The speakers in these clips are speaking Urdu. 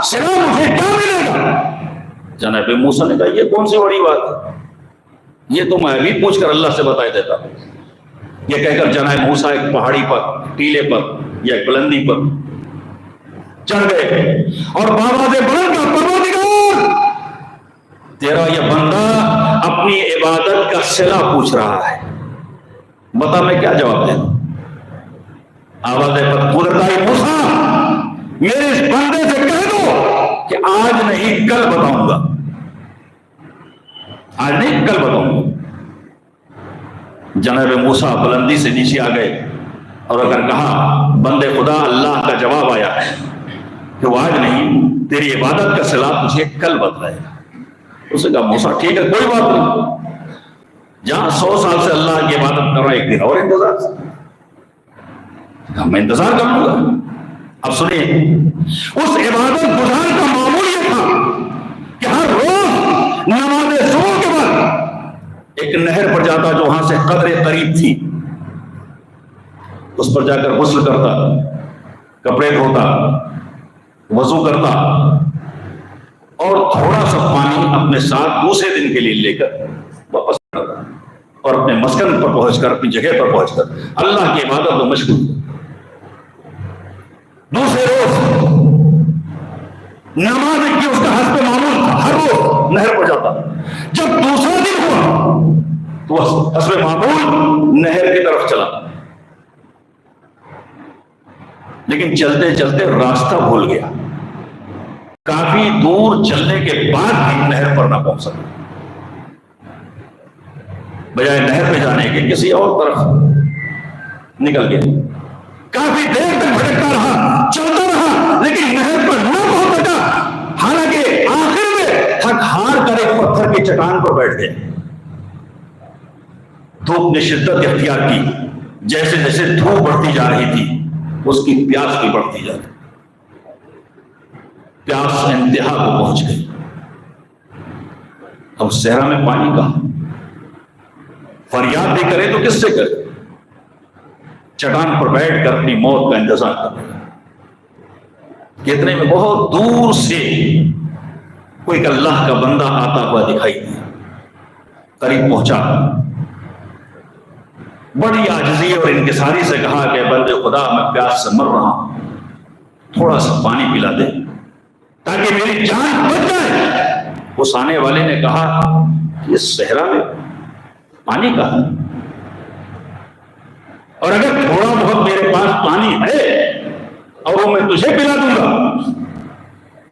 صلا مجھے کیا ملے گا؟ جناب موسیٰ نے کہا یہ کون سی بڑی بات ہے، یہ تو میں بھی پوچھ کر اللہ سے بتا دیتا۔ یہ کہہ کر جناب موسیٰ ایک پہاڑی پر، ٹیلے پر یا ایک بلندی پر چڑھ گئے اور بابا سے بلند کا پروردگار تیرا یہ بندہ اپنی عبادت کا صلہ پوچھ رہا ہے، بتا میں کیا جواب دوں؟ آواز پر قدرت آئی، موسیٰ میرے اس بندے سے کہہ دو کہ آج نہیں کل بتاؤں گا، آج نہیں کل بتاؤں گا۔ جناب موسیٰ بلندی سے نیچے آ گئے اور اگر کہا بندے خدا اللہ کا جواب آیا ہے کہ وہ آج نہیں، تیری عبادت کا صلہ تجھے کل بتلائے گا۔ اس نے کہا موسیٰ ٹھیک ہے کوئی بات نہیں، جہاں 100 سال سے اللہ کی عبادت کر رہا ایک دن اور انتظار، میں انتظار کر لوں گا۔ اب سنیے، اس عبادت گزار کا معمول یہ تھا کہ ہر روز نماز صبح کے بعد ایک نہر پر جاتا جو وہاں سے قدر قریب تھی، اس پر جا کر غسل کرتا، کپڑے دھوتا، وضو کرتا اور تھوڑا سا پانی اپنے ساتھ دوسرے دن کے لیے لے کر واپس کرتا اور اپنے مسکن پر پہنچ کر، اپنی جگہ پر پہنچ کر اللہ کی عبادت میں مشغول۔ دوسرے روز نماز کی اس کا حسب معمول تھا، ہر روز نہر پر جاتا۔ جب دوسرا دن ہوا تو حسب معمول نہر کی طرف چلا، لیکن چلتے چلتے راستہ بھول گیا، کافی دور چلنے کے بعد بھی نہر پر نہ پہنچ سکا، بجائے نہر پہ جانے کے کسی اور طرف نکل گیا۔ کافی دیر تک بھٹکتا رہا، چلتا رہا، لیکن نہر پر نہ پہنچ سکا، حالانکہ آخر میں تھک ہار کر ایک پتھر کی چٹان پر بیٹھ گئے۔ دھوپ نے شدت اختیار کی، جیسے جیسے دھوپ بڑھتی جا رہی تھی اس کی پیاس بھی بڑھتی جا رہی، پیاس انتہا کو پہنچ گئی۔ اب صحرا میں پانی کہاں، فریاد بھی کرے تو کس سے کرے؟ چٹان پر بیٹھ کر اپنی موت کا انتظار کر رہا۔ کتنے میں بہت دور سے کوئی اللہ کا بندہ آتا ہوا دکھائی دیا، قریب پہنچا، بڑی عاجزی اور انکساری سے کہا کہ بندے خدا میں پیاس سے مر رہا ہوں، تھوڑا سا پانی پلا دے تاکہ میری جان بچ جائے۔ اس آنے والے نے کہا یہ صحرا میں پانی کہاں، اور اگر تھوڑا بہت میرے پاس پانی ہے اور وہ میں تجھے پلا دوں گا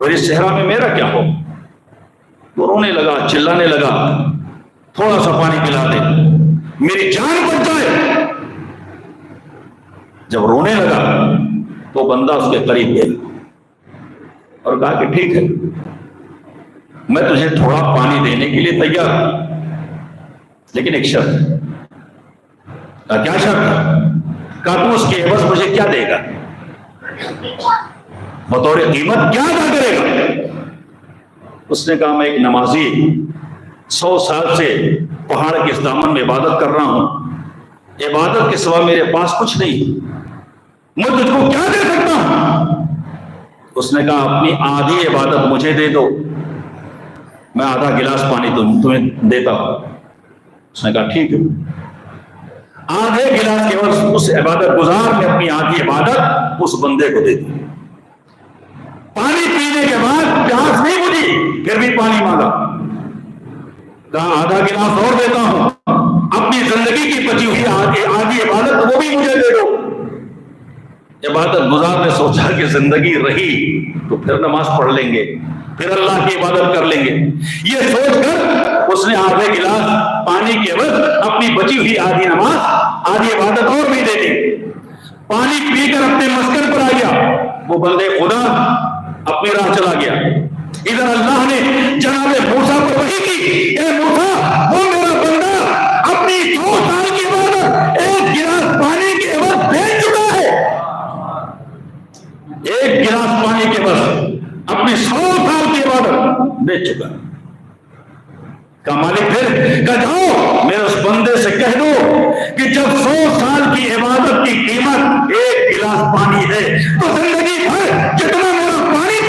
اور اس صحرا میں میرا کیا ہو؟ وہ رونے لگا، چلانے لگا، تھوڑا سا پانی پلا دے میری جان بچ جائے۔ جب رونے لگا تو بندہ اس کے قریب گیا اور کہا کہ ٹھیک ہے میں تجھے تھوڑا پانی دینے کے لیے تیار ہوں، لیکن ایک شرط ہے۔ کہا کیا شرط ہے؟ کہا تو اس کے عوض مجھے کیا دے گا، بطور قیمت کیا ادا کرے گا؟ اس نے کہا میں ایک نمازی 100 سال سے پہاڑ کے اس دامن میں عبادت کر رہا ہوں، عبادت کے سوا میرے پاس کچھ نہیں، میں تجھ کو کیا دے سکتا ہوں؟ اس نے کہا اپنی آدھی عبادت مجھے دے دو، میں آدھا گلاس پانی تمہیں دیتا ہوں۔ اس نے کہا ٹھیک ہے۔ آدھے گلاس کے وقت اس عبادت گزار نے اپنی آدھی عبادت اس بندے کو دے دی۔ پانی پینے کے بعد پیاس نہیں بجھی، پھر بھی پانی مانگا، کہا آدھا گلاس اور دیتا ہوں، اپنی زندگی کی بچی ہوئی آدھی عبادت وہ بھی مجھے دے دو۔ عبادت گزار نے سوچا کہ زندگی رہی تو پھر نماز پڑھ لیں گے، پھر اللہ کی عبادت کر لیں گے، یہ سوچ کر اس نے آدھے گلاس پانی کے عوض اپنی بچی ہوئی آدھی نماز، آدھی عبادت اور بھی دے دی۔ پانی پی کر اپنے مسکن پر آ گیا، وہ بندے خدا اپنی راہ چلا گیا۔ ادھر اللہ نے جناب موسیٰ کو وحی کی، اے موسیٰ وہ میرا بندہ اپنی 2 سال کی عبادت ایک گلاس پانی کے عوض بیچ چکا ہے، ایک گلاس پانی کے عوض اپنی 100 سال کی عبادت بیچ چکا ہے۔ کہ مالک پھر کہ جاؤ میرے اس بندے سے کہہ دو کہ جب 100 سال کی عبادت کی قیمت ایک گلاس پانی ہے تو زندگی بھر جتنا